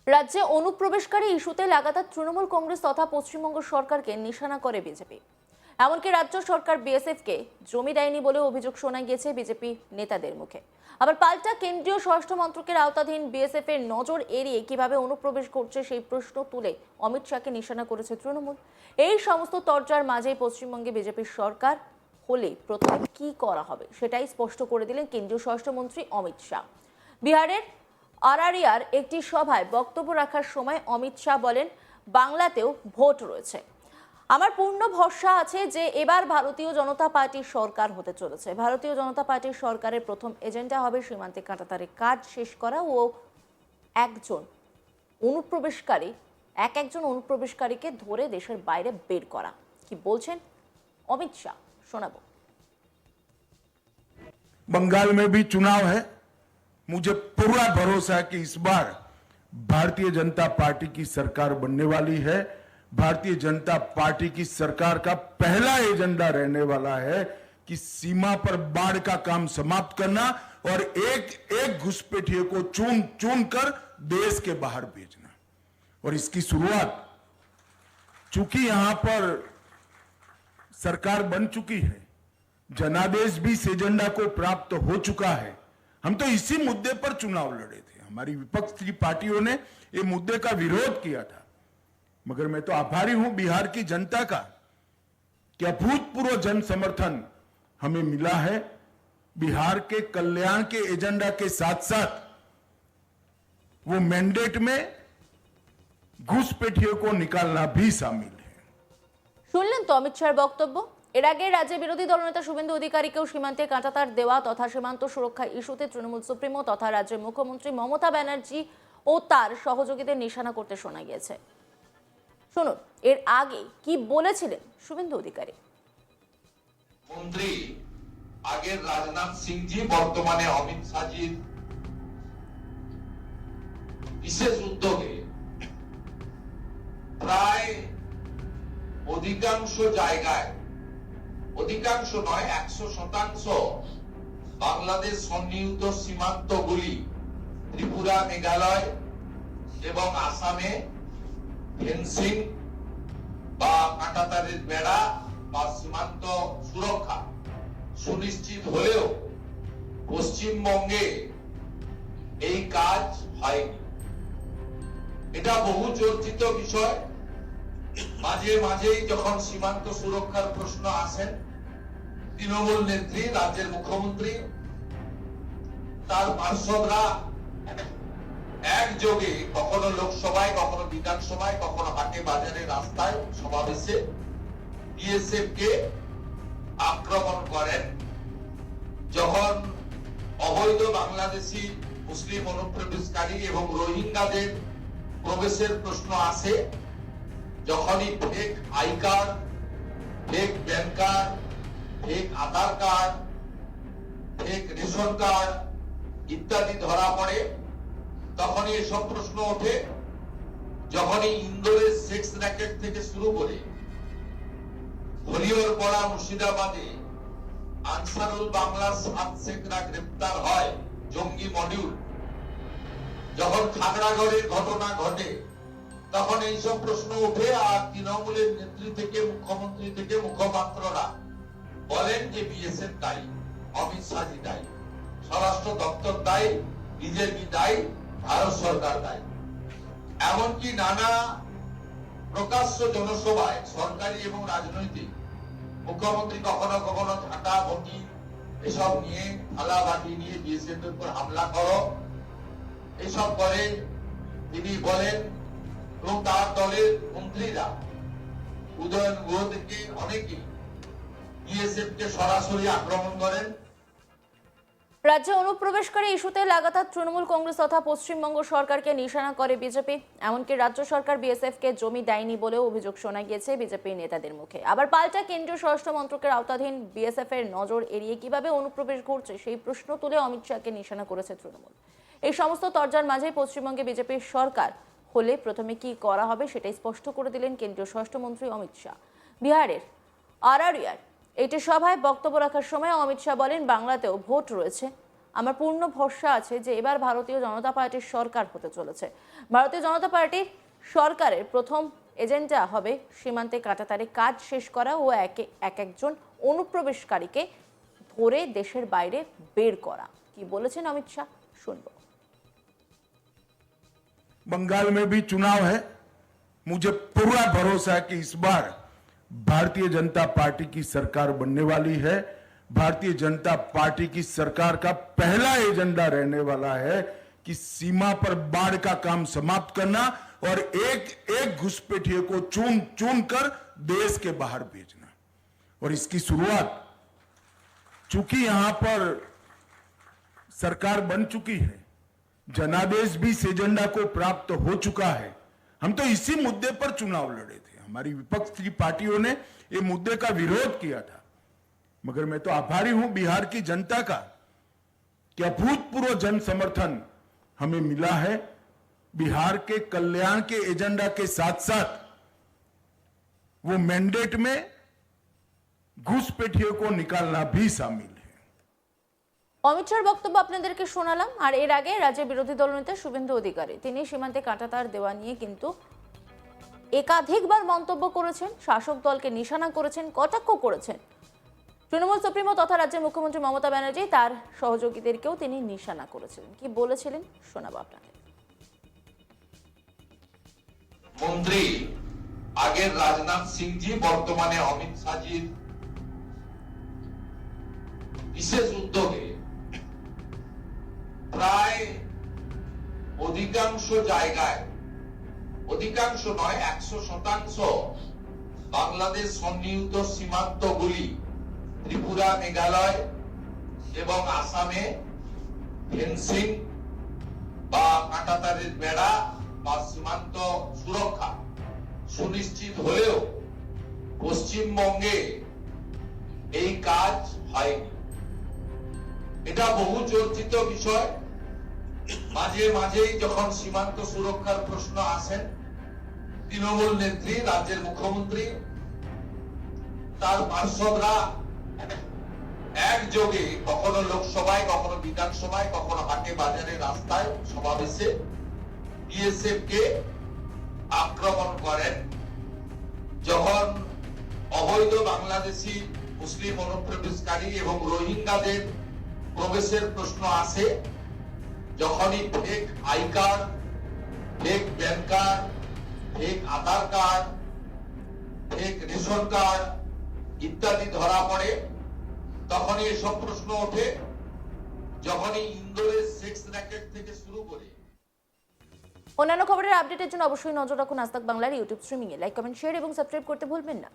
রাজ্যে অনুপ্রবেশকারী ইস্যুতে লাগাতার তৃণমূল কংগ্রেস তথা পশ্চিমবঙ্গ সরকারকে নিশানা করে বিজেপি। এমনকি রাজ্য সরকার বিএসএফকে জমি দেয়নি বলে অভিযোগ শোনা গিয়েছে বিজেপি নেতাদের মুখে। আবার পাল্টা কেন্দ্রীয় স্বরাষ্ট্র মন্ত্রকের আওতাধীন বিএসএফ এর নজর এড়িয়ে কিভাবে অনুপ্রবেশ করছে সেই প্রশ্ন তুলে অমিত শাহকে নিশানা করেছে তৃণমূল। এই সমস্ত তরজার মাঝেই পশ্চিমবঙ্গে বিজেপির সরকার হলে প্রথমে কি করা হবে সেটাই স্পষ্ট করে দিলেন কেন্দ্রীয় স্বরাষ্ট্রমন্ত্রী অমিত শাহ। বিহারের আরারিয়ার একটি সভায় বক্তব্য রাখার সময় অমিত শাহ বলেন, বাংলাতেও ভোট রয়েছে। আমার পূর্ণ ভরসা আছে যে এবার ভারতীয় জনতা পার্টির সরকার হতে চলেছে। ভারতীয় জনতা পার্টির সরকারের প্রথম এজেন্ডা হবে সীমান্তে কাঁটাতারের কাজ শেষ করা ও একজন অনুপ্রবেশকারীকে ধরে দেশের বাইরে বের করা। কি বলছেন অমিত শাহ শোনাবো। बंगाल में भी चुनाव है। मुझे पूरा भरोसा है कि इस बार भारतीय जनता पार्टी की सरकार बनने वाली है। भारतीय जनता पार्टी की सरकार का पहला एजेंडा रहने वाला है कि सीमा पर बाढ़ का काम समाप्त करना और एक एक घुसपैठिए को चुन चुन कर देश के बाहर भेजना। और इसकी शुरुआत चूंकि यहां पर सरकार बन चुकी है, जनादेश भी इस एजेंडा को प्राप्त हो चुका है। हम तो इसी मुद्दे पर चुनाव लड़े थे। हमारी विपक्ष की पार्टियों ने ये मुद्दे का विरोध किया था, मगर मैं तो आभारी हूं बिहार की जनता का कि अभूतपूर्व जन समर्थन हमें मिला है। बिहार के कल्याण के एजेंडा के साथ साथ वो मैंडेट में घुसपैठियों को निकालना भी शामिल है। শুনলেন তো অমিত শাহর বক্তব্য। এর আগে রাজ্যে বিরোধী দলনেতা শুভেন্দু অধিকারীকেও সীমান্তে কাঁটাতার দেওয়া তথা সীমান্ত সুরক্ষা ইস্যুতে তৃণমূল সুপ্রিমো তথা রাজ্যের মুখ্যমন্ত্রী মমতা ব্যানার্জি ও তার সহযোগীদের নিশানা করতে শোনা গিয়েছে। শুনুন এর আগে কি বলেছিলেন শুভেন্দু অধিকারী। মন্ত্রী আগের রাজনাথ সিং জি বর্তমানে অমিত শাহজির বিশেষ উদ্যোগে প্রায় অধিকাংশ জায়গায়, অধিকাংশ নয় 100% বাংলাদেশ সন্নিহিত সীমান্তগুলি ত্রিপুরা, মেঘালয় এবং আসামে ফেন্সিং বা কাঁটাতারের বেড়া বা সীমান্ত সুরক্ষা সুনিশ্চিত হলেও পশ্চিমবঙ্গে এই কাজ হয়নি। এটা বহু চর্চিত বিষয়। মাঝে মাঝেই যখন সীমান্ত সুরক্ষার প্রশ্ন আসেন, তৃণমূল নেত্রী, রাজ্যের মুখ্যমন্ত্রী, তার পার্ষদরা একযোগে কখনো লোকসভায়, কখনো বিধানসভায়, কখনো হাটে বাজারে রাস্তায় সমাবেশে বিএসএফ কে আক্রমণ করেন। যখন অবৈধ বাংলাদেশি মুসলিম অনুপ্রবেশকারী এবং রোহিঙ্গাদের প্রবেশের প্রশ্ন আসে, যখনই fake I card, fake pan card, fake Aadhaar card, fake ration card ইত্যাদি ধরা পড়ে, তখনই এসব প্রশ্ন ওঠে। যখনই ইন্দোরের সেক্স র্যাকেট থেকে শুরু করে হরিহরপাড়া, মুর্শিদাবাদে আনসারুল বাংলার 7 শেখরা গ্রেপ্তার হয় জঙ্গি মডিউল, যখন খাগড়াগড়ের ঘটনা ঘটে, তখন এইসব প্রশ্ন উঠে। আর তৃণমূলের নেত্রী থেকে, মুখ্যমন্ত্রী থেকে মুখপাত্ররা বলেন যে বিএসএফ দায়ী, অমিত শাহজি দায়ী, স্বরাষ্ট্র দপ্তর দায়ী, বিজেপি দায়ী, ভারত সরকার দায়ী। এমনকি নানা প্রকাশ্য জনসভায় সরকারি এবং রাজনৈতিক মুখ্যমন্ত্রী কখনো কখনো ঝাঁটা ভটি এসব নিয়ে, থালা বাটি নিয়ে বিএসএফ এর উপর হামলা করো এসব করে তিনি বলেন। এবং তার দলের মন্ত্রীরা, উদয়ন গুহ থেকে অনেকেই বিএসএফ কে সরাসরি আক্রমণ করেন। রাজ্যে অনুপ্রবেশকারী ইস্যুতে লাগাতার তৃণমূল কংগ্রেস তথা পশ্চিমবঙ্গ সরকারকে নিশানা করে বিজেপি। এমনকি রাজ্য সরকার বিএসএফ কে জমি দেয়নি বলেও অভিযোগ শোনা গিয়েছে বিজেপির নেতাদের মুখে। আবার পাল্টা কেন্দ্রীয় স্বরাষ্ট্র মন্ত্রকের আওতাধীন বিএসএফ এর নজর এড়িয়ে কিভাবে অনুপ্রবেশ ঘটছে সেই প্রশ্ন তুলে অমিত শাহকে নিশানা করেছে তৃণমূল। এই সমস্ত তরজার মাঝেই পশ্চিমবঙ্গে বিজেপির সরকার হলে প্রথমে কি করা হবে সেটাই স্পষ্ট করে দিলেন কেন্দ্রীয় স্বরাষ্ট্রমন্ত্রী অমিত শাহ। বিহারের আরারিয়ার একটি সভায় বক্তব্য রাখার সময় অমিত শাহ বলেন, বাংলাতেও ভোট রয়েছে। আমার পূর্ণ ভরসা আছে যে এবার ভারতীয় জনতা পার্টির সরকার হতে চলেছে। ভারতীয় জনতা পার্টির সরকারের প্রথম এজেন্ডা হবে সীমান্তে কাঁটাতারে কাজ শেষ করা ও একজন অনুপ্রবেশকারীকে ধরে দেশের বাইরে বের করা। কি বলেছেন অমিত শাহ, শুনবো। बंगाल में भी चुनाव है। मुझे पूरा भरोसा है कि इस बार भारतीय जनता पार्टी की सरकार बनने वाली है। भारतीय जनता पार्टी की सरकार का पहला एजेंडा रहने वाला है कि सीमा पर बाढ़ का काम समाप्त करना और एक एक घुसपैठिए को चुन चुन कर देश के बाहर भेजना। और इसकी शुरुआत, चूंकि यहां पर सरकार बन चुकी है, जनादेश भी इस एजेंडा को प्राप्त हो चुका है। हम तो इसी मुद्दे पर चुनाव लड़े थे। हमारी विपक्ष की पार्टियों ने ये मुद्दे का विरोध किया था, मगर मैं तो आभारी हूं बिहार की जनता का कि अभूतपूर्व जन समर्थन हमें मिला है। बिहार के कल्याण के एजेंडा के साथ साथ वो मैंडेट में घुसपैठियों को निकालना भी शामिल है। অমিত শাহর বক্তব্য আপনাদেরকে শোনালাম। আর এর আগে রাজ্যের বিরোধী দলনেতা শুভেন্দু অধিকারী তিনি সীমান্তে কাঁটাতার দেওয়া নিয়ে কিন্তু একাধিকবার মন্তব্য করেছেন, শাসক দলকে নিশানা করেছেন, কটাক্ষ করেছেন। তৃণমূল সুপ্রিমো তথা রাজ্যের মুখ্যমন্ত্রী মমতা ব্যানার্জি তার সহযোগীদেরকেও তিনি নিশানা করেছিলেন। কি বলেছিলেন শোনাবো আপনাদের। মন্ত্রী আগের রাজনাথ সিং জি বর্তমানে অমিত শাহজির বিশেষ উদ্যোগে প্রায় অধিকাংশ জায়গায়, অধিকাংশ নয় 100% বাংলাদেশ সন্নিহিত সীমান্তগুলি ত্রিপুরা, মেঘালয় এবং আসামে ফেন্সিং বা কাঁটাতারের বেড়া বা সীমান্ত সুরক্ষা সুনিশ্চিত হলেও পশ্চিমবঙ্গে এই কাজ হয়নি। এটা বহু চর্চিত বিষয়। মাঝে মাঝেই যখন সীমান্ত সুরক্ষার প্রশ্ন আসেন, তৃণমূল নেত্রী, রাজ্যের মুখ্যমন্ত্রী, তার পার্ষদরা একযোগে কখনো লোকসভায়, কখনো বিধানসভায়, কখনো হাটে বাজারে, রাস্তায়, সমাবেশে বিএসএফ কে আক্রমণ করেন। যখন অবৈধ বাংলাদেশি মুসলিম অনুপ্রবেশকারী এবং রোহিঙ্গাদের প্রবেশের প্রশ্ন আসে, যখনই fake I card, fake pan card, fake Aadhaar card, fake ration card ইত্যাদি ধরা পড়ে, তখনই এসব প্রশ্ন ওঠে। যখনই ইন্দোরের সেক্স র্যাকেট থেকে শুরু করে অন্যান্য খবরের আপডেটের জন্য অবশ্যই নজর রাখুন আজ তাক বাংলার ইউটিউব স্ট্রিমিংয়ে। লাইক, কমেন্ট, শেয়ার এবং সাবস্ক্রাইব করতে ভুলবেন না।